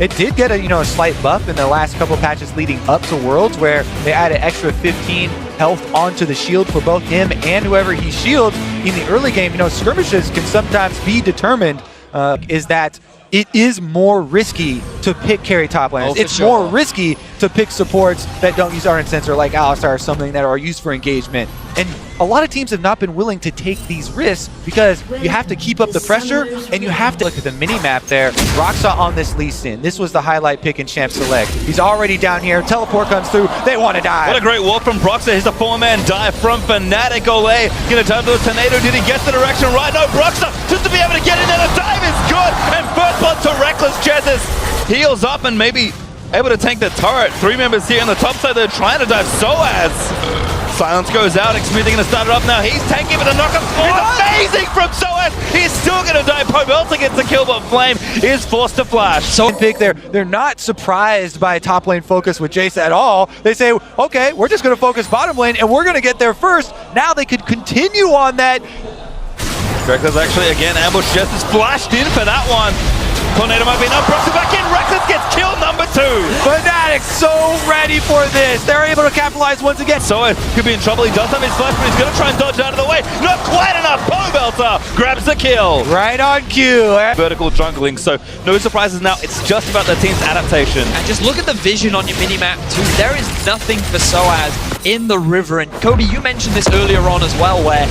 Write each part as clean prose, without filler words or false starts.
It did get a slight buff in the last couple patches leading up to Worlds, where they added extra 15 health onto the shield for both him and whoever he shields in the early game. Skirmishes can sometimes be determined is that it is more risky to pick carry top laners. It's more risky to pick supports that don't use Ardent Sensor like Alistar or something that are used for engagement. And a lot of teams have not been willing to take these risks because you have to keep up the pressure and you have to look at the mini-map there. Roxa on this Lee Sin. This was the highlight pick in Champ Select. He's already down here. Teleport comes through. They want to die. What a great walk from Broxah. Here's a 4-man dive from Fnatic. Olay gonna turn to a tornado. Did he get the direction right? No, Broxah just to be able to get in there. The dive is good. And first blood to Reckless. Jesus heals up and maybe able to tank the turret. 3 members here on the top side. They're trying to dive Soaz. Silence goes out. Xmithie gonna start it up now. He's tanking with a knockup. It's amazing from Soaz. He's still gonna die. Pobelta gets the kill, but Flame is forced to flash. So big there. They're not surprised by top lane focus with Jace at all. They say, okay, we're just gonna focus bottom lane and we're gonna get there first. Now they could continue on that. Reckless actually again ambushed. Just is flashed in for that one. Tornado might be enough. Broxah back in. Reckless gets kill number 2. Fnatic so ready for this. They're able to capitalize once again. So it could be in trouble. He does have his flash, but he's going to try and dodge out of the way. Not quite enough. Pobelta grabs the kill. Right on cue. Vertical jungling, so no surprises now. It's just about the team's adaptation. And just look at the vision on your minimap too. There is nothing for Soaz in the river. And Cody, you mentioned this earlier on as well, where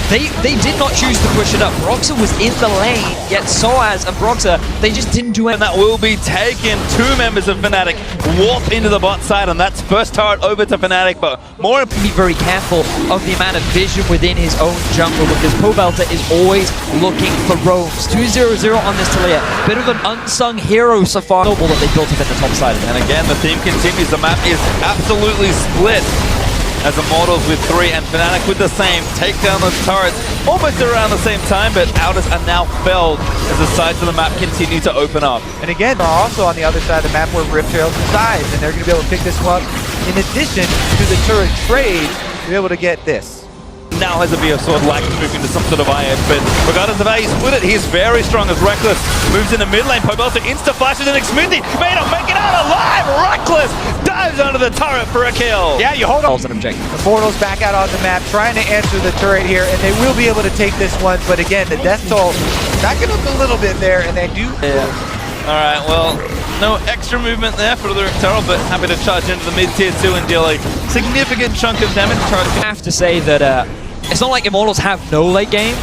they did not choose to push it up. Broxah was in the lane, yet Soaz and Broxah, they just didn't do anything. And that will be taken. 2 members of Fnatic warp into the bot side, and that's first turret over to Fnatic, but more be very careful of the amount of vision within his own jungle, because Pobelta is always looking for roams. 2-0-0 on this Talia. Bit of an unsung hero so far. Noble that they built up in the top side. And again, the theme continues. The map is absolutely split, as Immortals with 3 and Fnatic with the same. Take down those turrets almost around the same time, but Outers are now felled as the sides of the map continue to open up. And again, they're also on the other side of the map where Rift Trails resides, and they're going to be able to pick this one up in addition to the turret trade to be able to get this. Now has a BO1 like to move into some sort of IF, but regardless of how he split it, he's very strong as Reckless moves in the mid lane. Pobelta insta-flashes and Xmithie may not make it out alive. Reckless dives under the turret for a kill. Yeah, you hold on. An objective. The Portal's back out on the map, trying to answer the turret here, and they will be able to take this one, but again, the death toll backing up a little bit there, and they do. Yeah. Alright, well, no extra movement there for the Turtle, but happy to charge into the mid-tier 2 and deal a significant chunk of damage. I have to say that it's not like Immortals have no late game.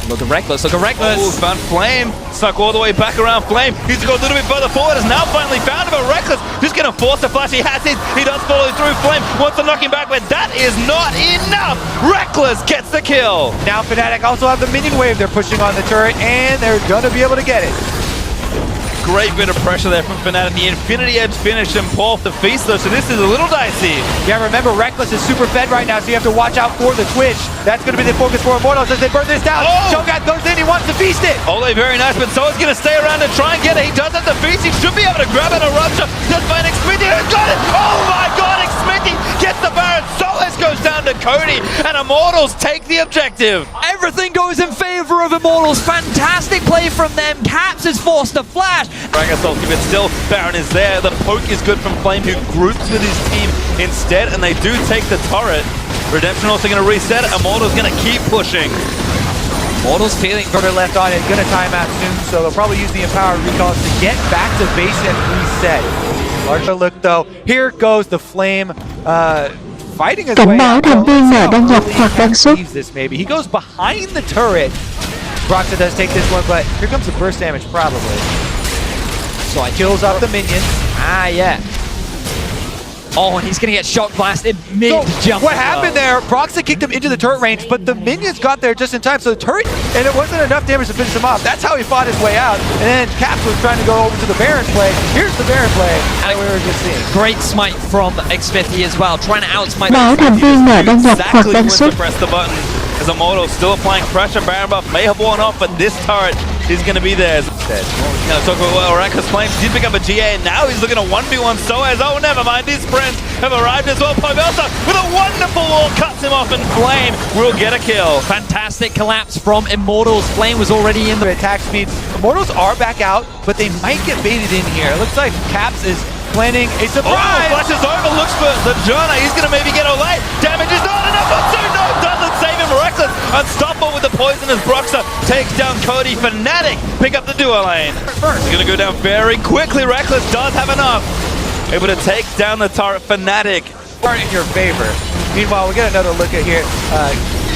Look at Reckless, look at Reckless. Oh, found Flame, stuck all the way back around Flame. He's to go a little bit further forward, has now finally found him, but Reckless just gonna force a flash. He has his, he does follow through. Flame wants to knock him back, but that is not enough. Reckless gets the kill. Now Fnatic also have the minion wave. They're pushing on the turret, and they're gonna be able to get it. Great bit of pressure there from Fnatic. The Infinity Edge finish and Paul the feast though, so this is a little dicey. Yeah, remember Reckless is super fed right now, so you have to watch out for the Twitch. That's going to be the focus for Immortals as they burn this down. Shogun goes in, he wants to feast it. Ole, very nice, but Soa's going to stay around and try and get it. He does have the feast. He should be able to grab it. A rupture. Just find Xmithie. Who's got it? Oh my god, Xmithie gets the Baron. Solas goes down to Cody, and Immortals take the objective. Everything goes in favor of Immortals. Fantastic play from them. Caps is forced to flash. Dragosol, but still, Baron is there. The poke is good from Flame, who groups with his team instead, and they do take the turret. Redemption also going to reset. Immortals going to keep pushing. Immortals feeling Further left on it, going to time out soon, so they'll probably use the Empower recalls to get back to base and reset. Larger look though, here goes the Flame fighting his way out. Leaves this maybe. He goes behind the turret. Broxah does take this one, but here comes the burst damage probably. So he kills off the minions. Yeah. Oh, and he's going to get shock blasted mid-jump. What happened there? Broxah kicked him into the turret range, but the minions got there just in time. So the turret, and it wasn't enough damage to finish him off. That's how he fought his way out. And then Caps was trying to go over to the Baron play. Here's the Baron play that we were just seeing. Great smite from Xmithie as well, trying to outsmite. Bảo thành viên nợ đăng nhập hoặc đăng xuất. Press the button as Immortals still applying pressure. Baron buff may have worn off, but this turret is going to be theirs. Now talk about well, Reckless Flames did pick up a GA, and now he's looking at 1v1 Soaz. Oh, never mind, his friends have arrived as well. Pobelta with a wonderful wall cuts him off, and Flame will get a kill. Fantastic collapse from Immortals. Flame was already in the attack speed. Immortals are back out, but they might get baited in here. It looks like Caps is planning a surprise. Flashes over, looks for the Jana. He's going to maybe get away. Damage is not enough. No, doesn't save him. Reckless, unstoppable with the poison as Broxer takes down Cody. Fnatic pick up the duo lane. First, he's going to go down very quickly. Reckless does have enough. Able to take down the turret. Fnatic. In your favor. Meanwhile, we get another look at here.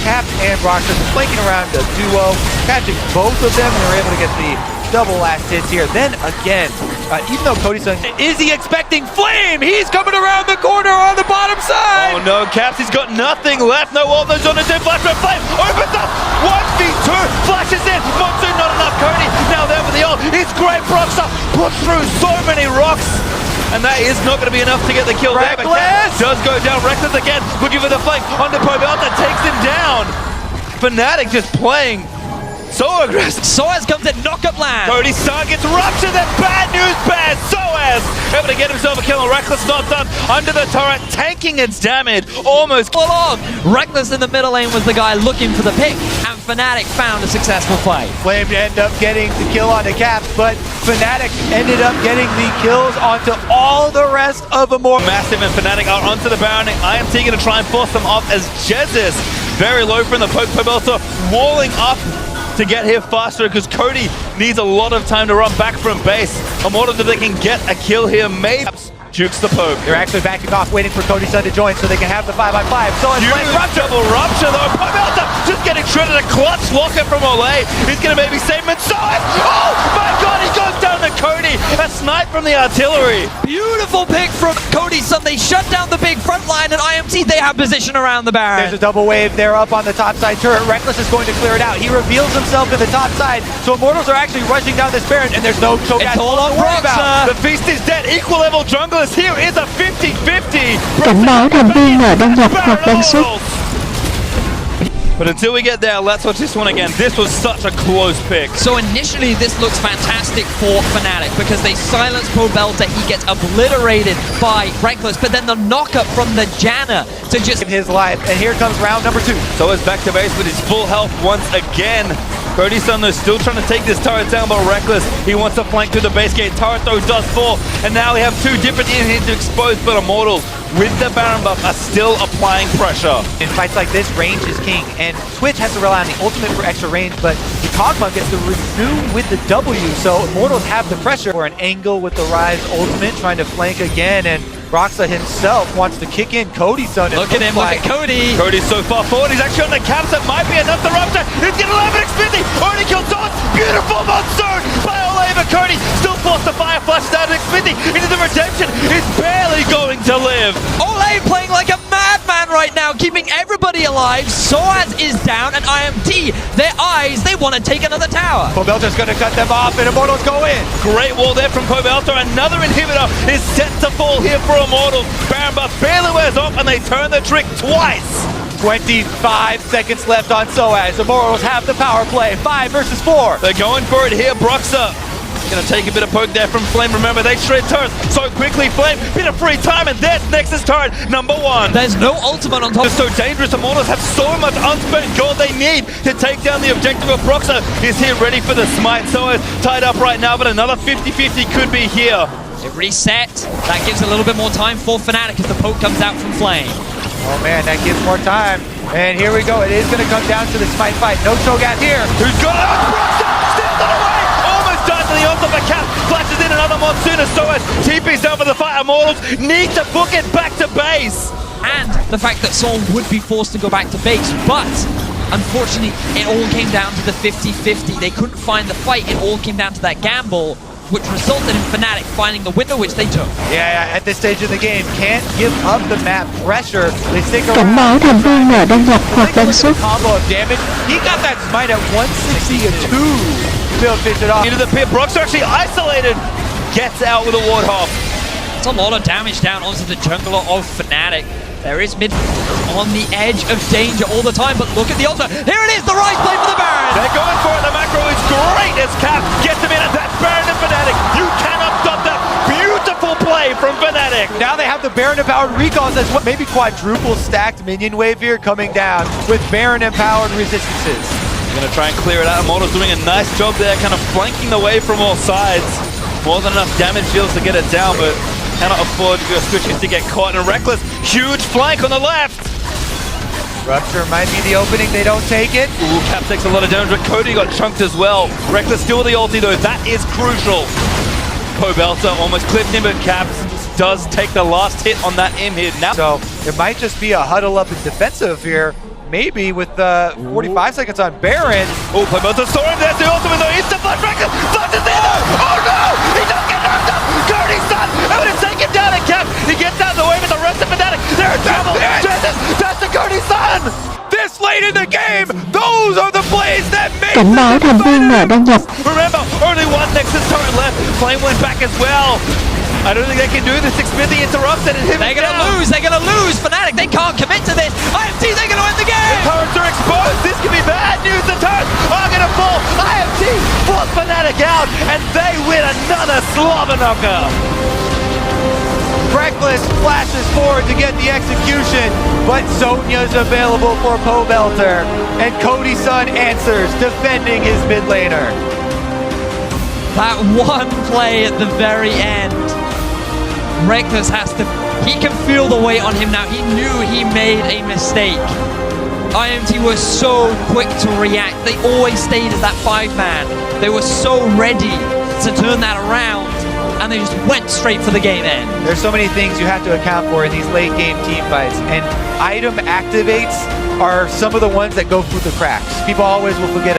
Cap and Broxer flanking around the duo, catching both of them, and they're able to get the double last hits here. Then again, even though Cody's saying, is he expecting Flame? He's coming around the corner on the bottom side. Oh no, Caps, he's got nothing left. No ult, no zone, no dead flash, red Flame opens up. 1v2, flashes in. Monsoon, not enough. Cody now there with the ult. It's great. Broxer puts through so many rocks. And that is not going to be enough to get the kill there. But Caps does go down. Reckless again, looking for the flank. Onto Pobelta, takes him down. Fnatic just playing so aggressive. Soaz comes in knock-up land. Cody's son gets ruptured. Then bad news bears. Soaz able to get himself a kill. And Reckless not done. Under the turret, tanking its damage. Almost full on. Reckless in the middle lane was the guy looking for the pick, and Fnatic found a successful play. Flame ended up getting the kill onto Caps, but Fnatic ended up getting the kills onto all the rest of Immortals. Massive and Fnatic are onto the Baron. IMT going to try and force them off as Jesus very low from the poke. Pobelta walling up to get here faster because Cody needs a lot of time to run back from base. Immortals, if they can get a kill here, maybe jukes the poke. They're actually backing off, waiting for Cody's son to join so they can have the 5x5. So it's like double rupture though. Pobelta just getting shredded. A clutch locker from Olay. He's going to maybe save him. And so oh my god, he goes down to Cody. A snipe from the artillery. Beautiful pick from Cody's son. They shut down the big front line, and IMT, they have position around the Baron. There's a double wave there up on the top side turret. Reckless is going to clear it out. He reveals himself to the top side. So Immortals are actually rushing down this Baron, and there's no choke. It's all on Broxer. The feast is dead. Equal level junglers. Here is a 50-50. Cảnh báo thành viên nợ đăng nhập hoặc đang xuất. But until we get there, let's watch this one again. This was such a close pick. So initially, this looks fantastic for Fnatic because they silence Pobelta. He gets obliterated by Reckless, but then the knock-up from the Janna to just his life. And here comes round number 2. So it's back to base with his full health once again. Cody's son though still trying to take this turret down, but Reckless, he wants to flank through the base gate. Turret though does fall, and now we have two different in to expose, but Immortals with the Baron buff are still applying pressure. In fights like this, range is king, and Twitch has to rely on the ultimate for extra range, but the Kog'Maw gets the renew with the W, so Immortals have the pressure for an angle with the Rise ultimate, trying to flank again, and Broxer himself wants to kick in Cody's son. Look at him, look at Cody. Cody's so far forward, he's actually on the Caps. That might be enough to rupture. He's getting 11 Xfinity. Already killed Dawn. Beautiful monsoon by Olay, but Cody still forced to fire flash down Xfinity into the redemption. He's barely going to live. Olay playing like a madman right now, keeping everybody alive. Soaz is down, and IMT, their eyes, they want to take another tower. Pobelta's going to cut them off, and Immortals go in. Great wall there from Pobelta. Another inhibitor is set to fall here for Immortals. Baron buff barely wears off, and they turn the trick twice. 25 seconds left on Soaz. Immortals have the power play. 5 versus 4. They're going for it here. Broxer gonna take a bit of poke there from Flame. Remember, they shred turrets so quickly. Flame, bit of free time, and there's Nexus turret number 1. There's no ultimate on top. It's so dangerous. Immortals have so much unspent gold they need to take down the objective of Broxer. Is here ready for the smite. Soaz tied up right now, but another 50-50 could be here. They reset. That gives a little bit more time for Fnatic as the poke comes out from Flame. Oh man, that gives more time. And here we go. It is going to come down to the smite fight. No Cho'Gath here. Who's got it? Broxer steals it away. Almost dies to the ult of the Cap. Flashes in another monsoon as Soaz TP's down for the fight. Immortals need to book it back to base. And the fact that Soul would be forced to go back to base, but unfortunately, it all came down to the 50-50. They couldn't find the fight. It all came down to that gamble, which resulted in Fnatic finding the window, which they took. Yeah, at this stage of the game, can't give up the map pressure. They stick around. Cảnh báo thành viên nợ đăng nhập hoặc đang xuất. Combo of damage. He got that smite at 162 to finish it off. Into the pit. Broxer actually isolated. Gets out with a Warthog. It's a lot of damage down onto the jungler of Fnatic. There is mid on the edge of danger all the time, but look at the ultra. Here it is, the right play for the Baron. They're going for it. The macro is great as Cap gets him in, and that's Baron and Fnatic. You cannot stop that beautiful play from Fnatic. Now they have the Baron empowered recalls as what maybe quadruple stacked minion wave here coming down with Baron empowered resistances. They're gonna try and clear it out. Immortals doing a nice job there, kind of flanking the way from all sides. More than enough damage deals to get it down, but cannot afford to do a switches to get caught. And Reckless, huge flank on the left. Rupture might be the opening, they don't take it. Ooh, Cap takes a lot of damage, but Cody got chunked as well. Reckless still with the ulti though, that is crucial. Pobelter almost clipped him, but Cap does take the last hit on that M hit. Now, So it might just be a huddle up and defensive here. Maybe with 45 seconds on Baron. oh, Pobelter saw him, there's the ultimate though, instant flash, Reckless flashes in there! Oh no! He does get knocked up! Cody's son! It would have taken down and Cap! He gets out of the way with the rest of Fnatic! They're in trouble! That's the Cody's son! This late in the game, those are the plays that make Cảnh báo thành viên nợ đăng nhập. Remember, only one Nexus turret left. Flame went back as well. I don't think they can do this. Xfinity interrupted and him They're gonna lose, they're gonna lose. Fnatic, they can't commit to this. IMT, they're gonna win the game. Turrets are exposed. This could be bad news. The turrets are gonna fall. IMT force Fnatic out, and they win another slobber knocker. Reckless flashes forward to get the execution, but Sonya's available for Pobelter, and Cody's son answers, defending his mid laner. That one play at the very end. Reckless has to, he can feel the weight on him now. He knew he made a mistake. IMT was so quick to react. They always stayed as that 5-man. They were so ready to turn that around, and they just went straight for the game end. There's so many things you have to account for in these late game team fights, and item activates are some of the ones that go through the cracks. People always will forget